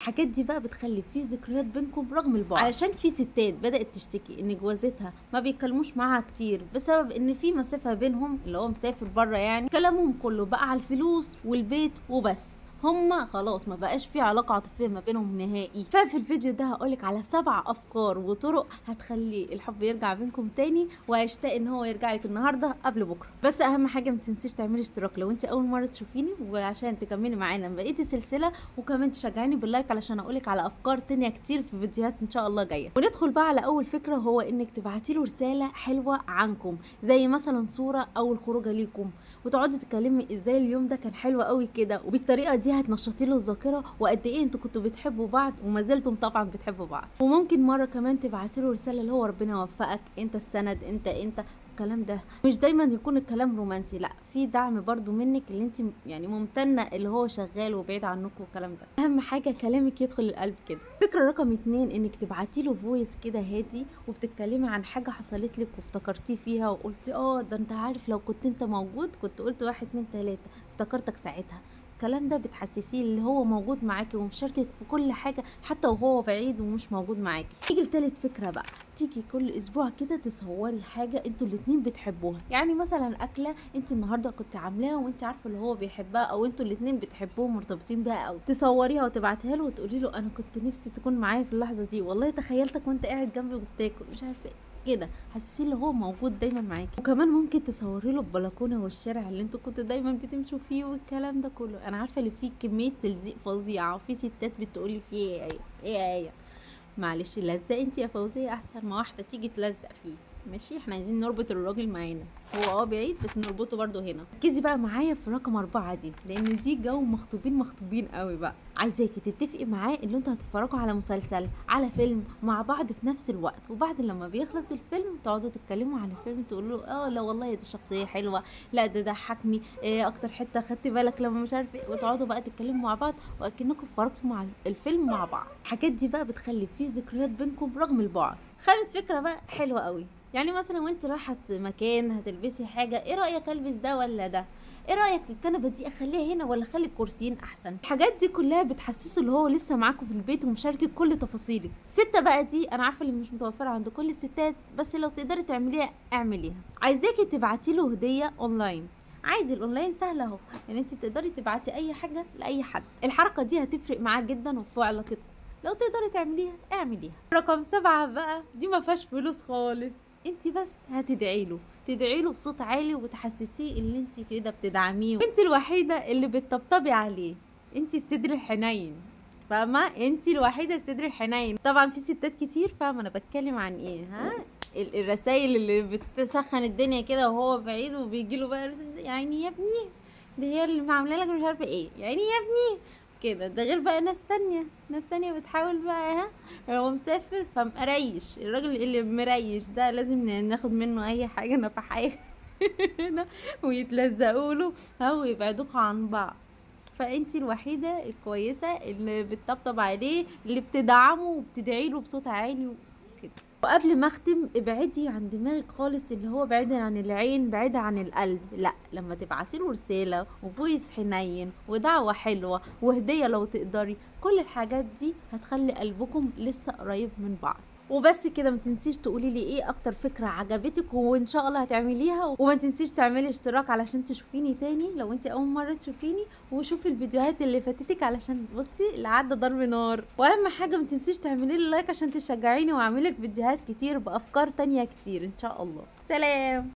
الحاجات دي بقى بتخلي في ذكريات بينكم رغم البعد، علشان في ستات بدأت تشتكي ان جوازتها ما بيتكلموش معاها كتير بسبب ان في مسافة بينهم، اللي هو مسافر بره يعني، كلامهم كله بقى على الفلوس والبيت وبس. هما خلاص ما بقاش في علاقة عاطفية ما بينهم نهائي. ففي الفيديو ده هقولك على 7 افكار وطرق هتخلي الحب يرجع بينكم تاني، وهيشتاق ان هو يرجع لك النهارده قبل بكره. بس اهم حاجة ما تنسيش تعملي اشتراك لو انت اول مرة تشوفيني، وعشان تكملي معانا بقية السلسلة، وكمان تشجعيني باللايك علشان اقولك على افكار تانية كتير في فيديوهات ان شاء الله جايه. وندخل بقى على اول فكره، هو انك تبعتي له رساله حلوه عنكم، زي مثلا صوره او الخروجه ليكم، وتقعدي تتكلمي ازاي اليوم ده كان حلو قوي كده، وبالطريقه دي هتنشطي له الذاكره وقد ايه انتوا كنتوا بتحبوا بعض وما زلتم طبعا بتحبوا بعض. وممكن مره كمان تبعتي له رساله اللي هو ربنا يوفقك، انت السند، انت الكلام ده. مش دايما يكون الكلام رومانسي، لا، في دعم برضو منك اللي انت يعني ممتنه اللي هو شغال وبعيد عنكم والكلام ده. اهم حاجه كلامك يدخل القلب كده. فكره رقم 2، انك تبعتي له فويس كده هادي وبتتكلمي عن حاجه حصلت لك وافتكرتيه فيها وقلتي ده انت عارف لو كنت انت موجود كنت قلت 1 2 3، افتكرتك ساعتها. الكلام ده بتحسسيه اللي هو موجود معاكي ومشاركك في كل حاجه حتى وهو بعيد ومش موجود معاكي. تيجي لتالت فكره بقى، تيجي كل اسبوع كده تصوري حاجه انتوا الاتنين بتحبوها، يعني مثلا اكله انت النهارده كنت عاملاها وانت عارفه اللي هو بيحبها، او انتوا الاتنين بتحبوه مرتبطين بيها، او تصوريها وتبعتها له وتقولي له انا كنت نفسي تكون معايا في اللحظه دي، والله تخيلتك وانت قاعد جنبي وبتاكل مش عارفه كده، حسسيه اللي هو موجود دايما معاكي. وكمان ممكن تصوري له البلكونه والشارع اللي انتوا كنتوا دايما بتمشوا فيه والكلام ده كله. انا عارفه اللي فيه كميه تلزيق فظيعه، وفي ستات بتقولي فيه ايه معلش لزق انت يا فوزيه احسن ما واحده تيجي تلزق فيه. ماشي، احنا عايزين نربط الراجل معانا، هو بعيد بس نربطه برضو هنا. ركزي بقى معايا في رقم 4 دي، لان دي جو مخطوبين قوي بقى. عايزاكي تتفقي معاه ان انتوا هتتفرجوا على مسلسل، على فيلم مع بعض في نفس الوقت، وبعد لما بيخلص الفيلم تقعدوا تتكلموا عن الفيلم، تقولوا له لا والله دي شخصيه حلوه، لا ده ضحكني، اكتر حته خدت بالك لما مش عارف ايه، وتقعدوا بقى تتكلموا مع بعض واكنكم اتفرجتوا مع الفيلم مع بعض. الحاجات دي بقى بتخلي في ذكريات بينكم رغم البعد. خامس فكره بقى حلوه قوي، يعني مثلا وانت رايحه مكان هتلبسي حاجه، ايه رايك البس ده ولا ده؟ ايه رايك الكنبه دي اخليها هنا ولا اخلي الكرسيين احسن؟ الحاجات دي كلها بتحسسه اللي هو لسه معاكم في البيت ومشاركك كل تفاصيلك. 6 بقى دي انا عارفه اللي مش متوفره عند كل الستات، بس لو تقدري تعمليها اعمليها. عايزاكي تبعتي له هديه اونلاين، عادي الاونلاين سهل اهو، يعني انت تقدري تبعتي اي حاجه لاي حد. الحركه دي هتفرق معاه جدا وفي علاقتكم، لو تقدري تعمليها اعمليها. رقم 7 بقى دي ما فيهاش فلوس خالص، انت بس تدعي له بصوت عالي وتحسسيه ان انت كده بتدعميه، وانت الوحيده اللي بتطبطبي عليه، انت الصدر الحنين، فاهمه؟ انت الوحيده الصدر الحنين. طبعا في ستات كتير فاهمه انا بتكلم عن ايه، ها؟ الرسايل اللي بتسخن الدنيا كده وهو بعيد وبيجي له بقى يعني يا ابني دي هي اللي عامله لك مش عارفه ايه، يعني يا ابني كده. ده غير بقى ناس تانية بتحاول بقى، ها، هو مسافر فمقريش، الراجل اللي مريش ده لازم ناخد منه اي حاجه نفحيه ويتلزقوا له او يبعدوك عن بعض. فانتي الوحيده الكويسه اللي بتطبطب عليه، اللي بتدعمه وبتدعي له بصوت عالي وكده. وقبل ما اختم، ابعدي عن دماغك خالص اللي هو بعيدا عن العين بعيدا عن القلب، لا، لما تبعتي له رساله وفويس حنين ودعوه حلوه وهديه لو تقدري، كل الحاجات دي هتخلي قلبكم لسه قريب من بعض. وبس كده، ما تنسيش تقولي لي ايه اكتر فكره عجبتك وان شاء الله هتعمليها، وما تنسيش تعملي اشتراك علشان تشوفيني تاني لو انت اول مره تشوفيني، وشوفي الفيديوهات اللي فاتتك علشان بصي العاده ضرب نار. واهم حاجه ما تنسيش تعملي لي لايك عشان تشجعيني واعملك فيديوهات كتير بافكار تانية كتير ان شاء الله. سلام.